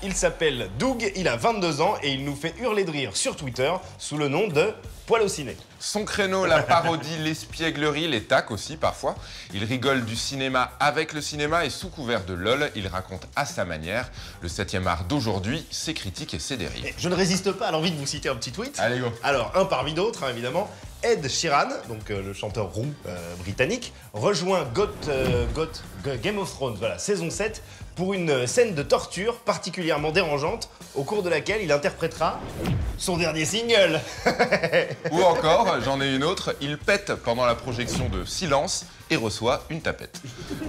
Il s'appelle Doug, il a 22 ans et il nous fait hurler de rire sur Twitter sous le nom de Poil au ciné. Son créneau, la parodie, l'espièglerie, les tacs aussi parfois. Il rigole du cinéma avec le cinéma et sous couvert de LOL, il raconte à sa manière le 7e art d'aujourd'hui, ses critiques et ses dérives. Je ne résiste pas à l'envie de vous citer un petit tweet. Allez go. Alors, un parmi d'autres, hein, évidemment. Ed Sheeran, donc le chanteur roux britannique, rejoint Game of Thrones, voilà, saison 7, pour une scène de torture particulièrement dérangeante, au cours de laquelle il interprétera son dernier single. Ou encore, j'en ai une autre, il pète pendant la projection de Silence et reçoit une tapette.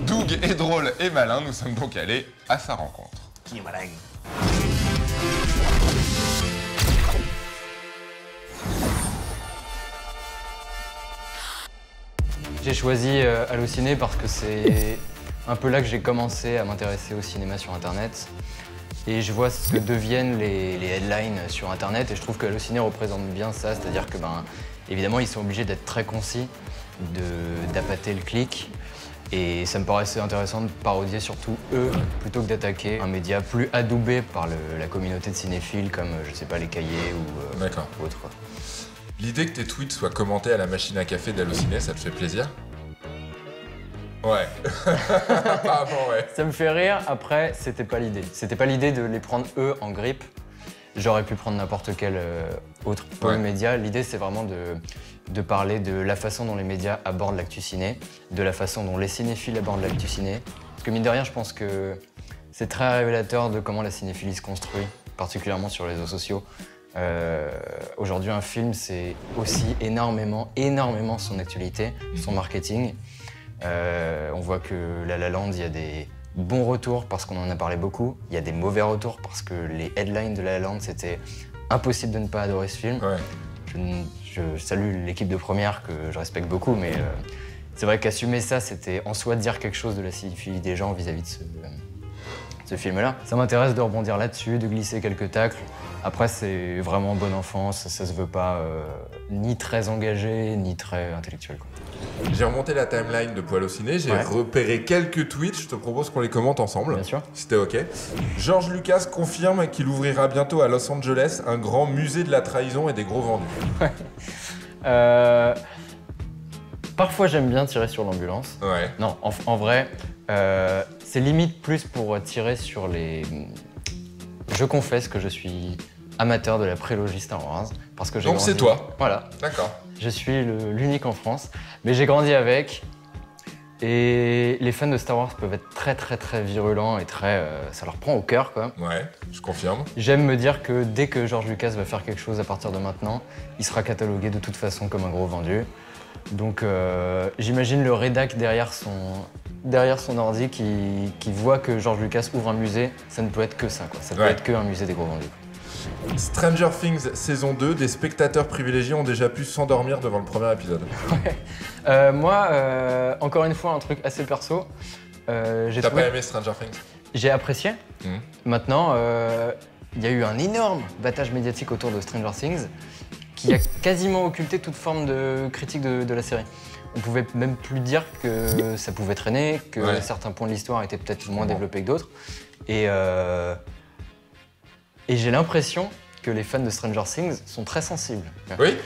Doug est drôle et malin, nous sommes donc allés à sa rencontre. Qui est malin. J'ai choisi Allociné parce que c'est un peu là que j'ai commencé à m'intéresser au cinéma sur Internet. Et je vois ce que deviennent les headlines sur Internet et je trouve que Allociné représente bien ça, c'est-à-dire que, évidemment, ils sont obligés d'être très concis, d'appâter le clic. Et ça me paraissait intéressant de parodier surtout eux, plutôt que d'attaquer un média plus adoubé par la communauté de cinéphiles comme, je sais pas, les cahiers ou autres. L'idée que tes tweets soient commentés à la machine à café d'Allociné, ça te fait plaisir? Ouais. Apparemment, ouais. Ça me fait rire, après, c'était pas l'idée. C'était pas l'idée de les prendre eux en grippe. J'aurais pu prendre n'importe quel autre média. L'idée, c'est vraiment de parler de la façon dont les médias abordent l'actu ciné, de la façon dont les cinéphiles abordent l'actu ciné. Parce que mine de rien, je pense que c'est très révélateur de comment la cinéphilie se construit, particulièrement sur les réseaux sociaux. Aujourd'hui, un film, c'est aussi énormément son actualité, son marketing. On voit que La La Land, il y a des bons retours parce qu'on en a parlé beaucoup. Il y a des mauvais retours parce que les headlines de La La Land, c'était impossible de ne pas adorer ce film. Ouais. Je salue l'équipe de première que je respecte beaucoup, mais c'est vrai qu'assumer ça, c'était en soi dire quelque chose de la cinéphilie des gens vis-à-vis de ce film-là. Ça m'intéresse de rebondir là-dessus, de glisser quelques tacles. Après, c'est vraiment bonne enfance, ça se veut pas ni très engagé, ni très intellectuel, quoi. J'ai remonté la timeline de Poil au ciné, j'ai repéré quelques tweets, je te propose qu'on les commente ensemble. Bien sûr. Si t'es ok. George Lucas confirme qu'il ouvrira bientôt à Los Angeles un grand musée de la trahison et des gros vendus. Ouais. Parfois, j'aime bien tirer sur l'ambulance. Ouais. Non, en vrai, c'est limite plus pour tirer sur les... Je confesse que je suis amateur de la prélogie Star Wars. Parce que j'ai grandi... c'est toi? Voilà. D'accord. Je suis l'unique en France, mais j'ai grandi avec. Et les fans de Star Wars peuvent être très virulents et ça leur prend au cœur, quoi. Ouais, je confirme. J'aime me dire que dès que George Lucas va faire quelque chose à partir de maintenant, il sera catalogué de toute façon comme un gros vendu. Donc j'imagine le rédac derrière son ordi qui voit que George Lucas ouvre un musée, ça ne peut être que ça, quoi. Ça peut être que un musée des gros vendus. Stranger Things saison 2, des spectateurs privilégiés ont déjà pu s'endormir devant le premier épisode. Ouais. Moi, encore une fois, un truc assez perso. T'as pas aimé Stranger Things? J'ai apprécié. Maintenant, il y a eu un énorme battage médiatique autour de Stranger Things qui a quasiment occulté toute forme de critique de la série. On pouvait même plus dire que ça pouvait traîner, que certains points de l'histoire étaient peut-être moins développés que d'autres. Et j'ai l'impression que les fans de Stranger Things sont très sensibles. Oui.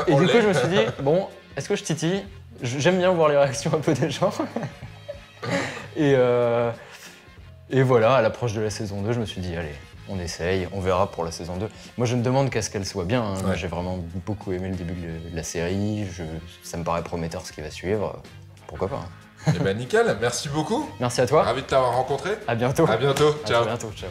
Et du coup, je me suis dit, bon, est-ce que je titille? J'aime bien voir les réactions un peu des gens. Et voilà, à l'approche de la saison 2, je me suis dit, allez, on essaye, on verra pour la saison 2. Moi, je ne demande qu'à ce qu'elle soit bien. Hein. J'ai vraiment beaucoup aimé le début de la série. Ça me paraît prometteur ce qui va suivre. Pourquoi pas, hein. Eh ben nickel, merci beaucoup. Merci à toi. Ravi de t'avoir rencontré. À bientôt. À bientôt, ciao. À bientôt, ciao.